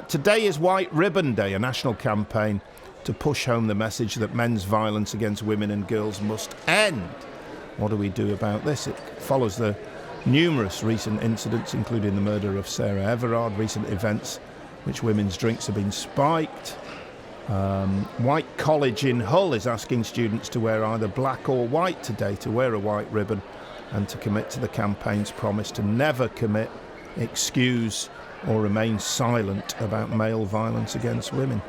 Today is White Ribbon Day, a national campaign to push home the message that men's violence against women and girls must end. What do we do about this? It follows the numerous recent incidents, including the murder of Sarah Everard, recent events which women's drinks have been spiked. White College in Hull is asking students to wear either black or white today, to wear a white ribbon and to commit to the campaign's promise to never commit, excuse or remain silent about male violence against women.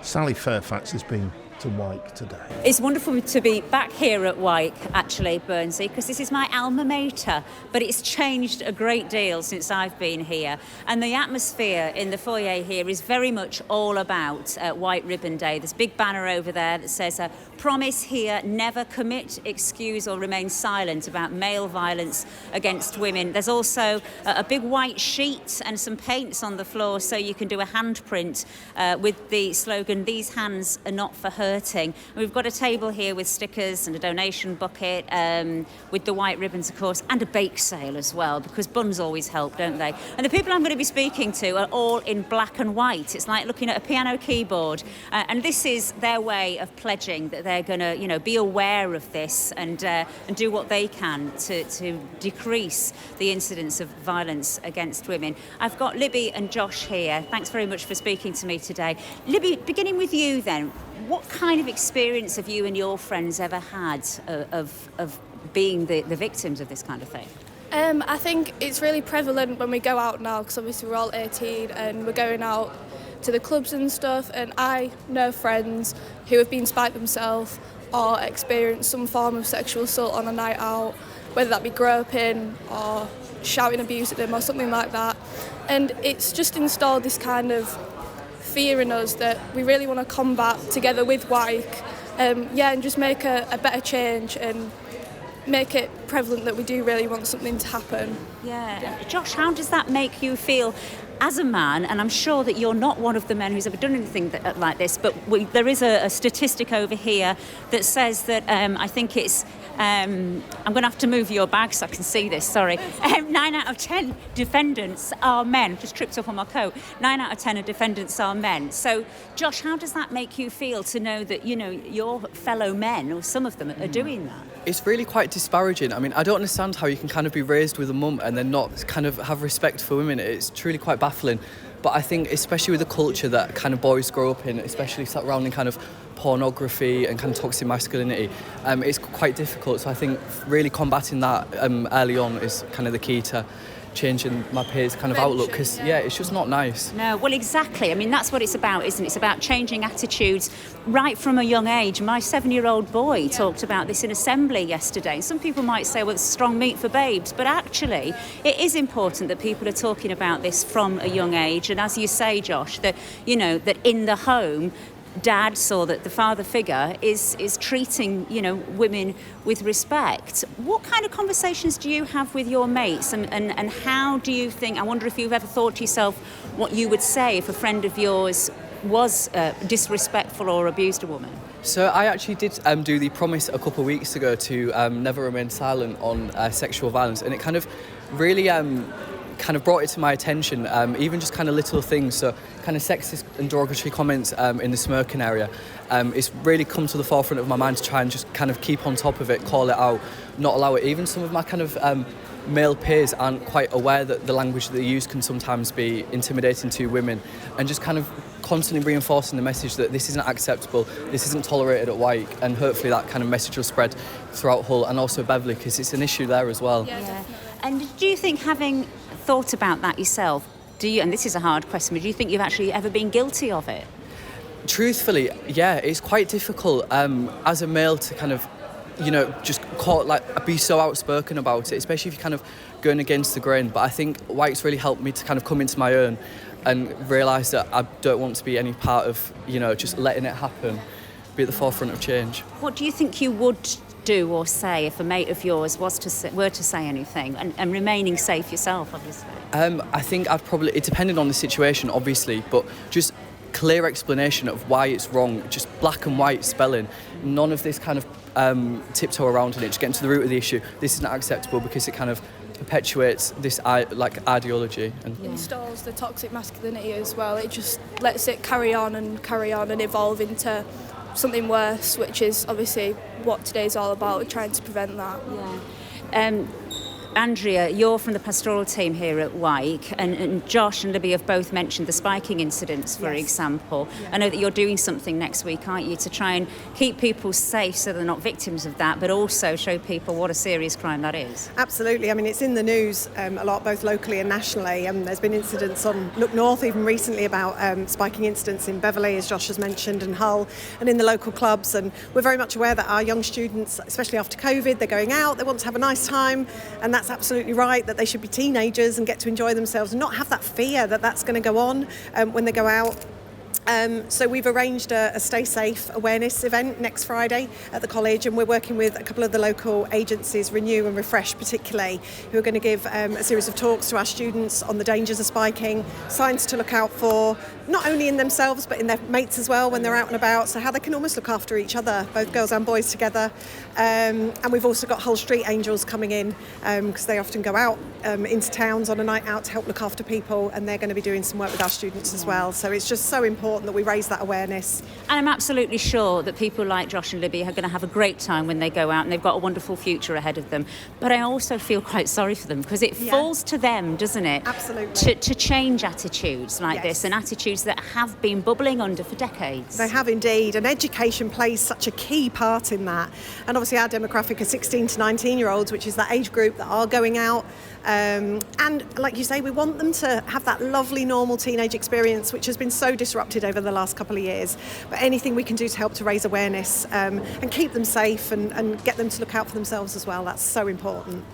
Sally Fairfax has been to Wyke today. It's wonderful to be back here at Wyke, actually, Bernsey, because this is my alma mater, but it's changed a great deal since I've been here. And the atmosphere in the foyer here is very much all about White Ribbon Day. There's a big banner over there that says, promise here, never commit, excuse or remain silent about male violence against women. There's also a big white sheet and some paints on the floor so you can do a handprint with the slogan, "These hands are not for hurting." We've got a table here with stickers and a donation bucket with the white ribbons, of course, and a bake sale as well, because buns always help, don't they? And the people I'm going to be speaking to are all in black and white. It's like looking at a piano keyboard, and this is their way of pledging that they're going to, be aware of this and do what they can to decrease the incidence of violence against women. I've got Libby and Josh here. Thanks very much for speaking to me today. Libby, beginning with you then. What kind of experience have you and your friends ever had of being the victims of this kind of thing? I think it's really prevalent when we go out now, because obviously we're all 18 and we're going out to the clubs and stuff, and I know friends who have been spiked themselves or experienced some form of sexual assault on a night out, whether that be groping or shouting abuse at them or something like that. And it's just installed this kind of fear in us that we really want to combat together with Wyke, and just make a better change and make it prevalent that we do really want something to happen. Yeah. Josh, how does that make you feel as a man? And I'm sure that you're not one of the men who's ever done anything like this, but there is a statistic over here that says that I think it's I'm going to have to move your bag so I can see this, sorry. 9 out of 10 defendants are men. Just tripped up on my coat. 9 out of 10 of defendants are men. So, Josh, how does that make you feel to know that, your fellow men, or some of them, are doing that? It's really quite disparaging. I mean, I don't understand how you can kind of be raised with a mum and then not kind of have respect for women. It's truly quite baffling. But I think, especially with the culture that kind of boys grow up in, especially surrounding kind of pornography and kind of toxic masculinity, it's quite difficult. So I think really combating that early on is kind of the key to changing my peers' kind of outlook, because it's just not nice. No, well, exactly. I mean, that's what it's about, isn't it? It's about changing attitudes right from a young age. My 7-year-old boy talked about this in assembly yesterday. Some people might say, well, it's strong meat for babes, but actually it is important that people are talking about this from a young age. And as you say, Josh, that that in the home, Dad saw that the father figure is treating, women with respect. What kind of conversations do you have with your mates, and how do you think, I wonder if you've ever thought to yourself what you would say if a friend of yours was disrespectful or abused a woman? So I actually did do the promise a couple of weeks ago to never remain silent on sexual violence, and it kind of really kind of brought it to my attention, even just kind of little things, so kind of sexist and derogatory comments in the smoking area. It's really come to the forefront of my mind to try and just kind of keep on top of it, call it out, not allow it. Even some of my kind of male peers aren't quite aware that the language that they use can sometimes be intimidating to women, and just kind of constantly reinforcing the message that this isn't acceptable, this isn't tolerated at Wyke, and hopefully that kind of message will spread throughout Hull and also Beverley, because it's an issue there as well. Yeah. And do you think, having thought about that yourself, and this is a hard question, but do you think you've actually ever been guilty of it? Truthfully, yeah, it's quite difficult as a male to kind of, just be so outspoken about it, especially if you're kind of going against the grain. But I think Wyke's really helped me to kind of come into my own and realise that I don't want to be any part of, just letting it happen, be at the forefront of change. What do you think you would do or say if a mate of yours were to say anything, and remaining safe yourself, obviously? I think I'd probably, it depended on the situation, obviously, but just clear explanation of why it's wrong, just black and white spelling, none of this kind of tiptoe around in it, just getting to the root of the issue. This isn't acceptable because it kind of perpetuates this ideology and installs the toxic masculinity as well. It just lets it carry on and evolve into something worse, which is obviously what today's all about. We're trying to prevent that. Yeah. Andrea, you're from the pastoral team here at Wyke, and Josh and Libby have both mentioned the spiking incidents, for example. Yeah. I know that you're doing something next week, aren't you, to try and keep people safe so they're not victims of that, but also show people what a serious crime that is. Absolutely. I mean, it's in the news a lot, both locally and nationally. There's been incidents on Look North even recently about spiking incidents in Beverley, as Josh has mentioned, and Hull, and in the local clubs. And we're very much aware that our young students, especially after COVID, they're going out, they want to have a nice time, and that's absolutely right, that they should be teenagers and get to enjoy themselves and not have that fear that that's going to go on when they go out. So we've arranged a Stay Safe awareness event next Friday at the college, and we're working with a couple of the local agencies, Renew and Refresh particularly, who are going to give a series of talks to our students on the dangers of spiking, signs to look out for, not only in themselves but in their mates as well when they're out and about, so how they can almost look after each other, both girls and boys together. And we've also got Hull Street Angels coming in because they often go out into towns on a night out to help look after people, and they're going to be doing some work with our students as well. So it's just so important that we raise that awareness. And I'm absolutely sure that people like Josh and Libby are going to have a great time when they go out, and they've got a wonderful future ahead of them. But I also feel quite sorry for them, because it falls to them, doesn't it? Absolutely. To change attitudes like this, and attitudes that have been bubbling under for decades. They have indeed, and education plays such a key part in that. And obviously our demographic are 16 to 19-year-olds, which is that age group that are going out. And like you say, we want them to have that lovely normal teenage experience, which has been so disrupted over the last couple of years. But anything we can do to help to raise awareness and keep them safe and get them to look out for themselves as well, that's so important.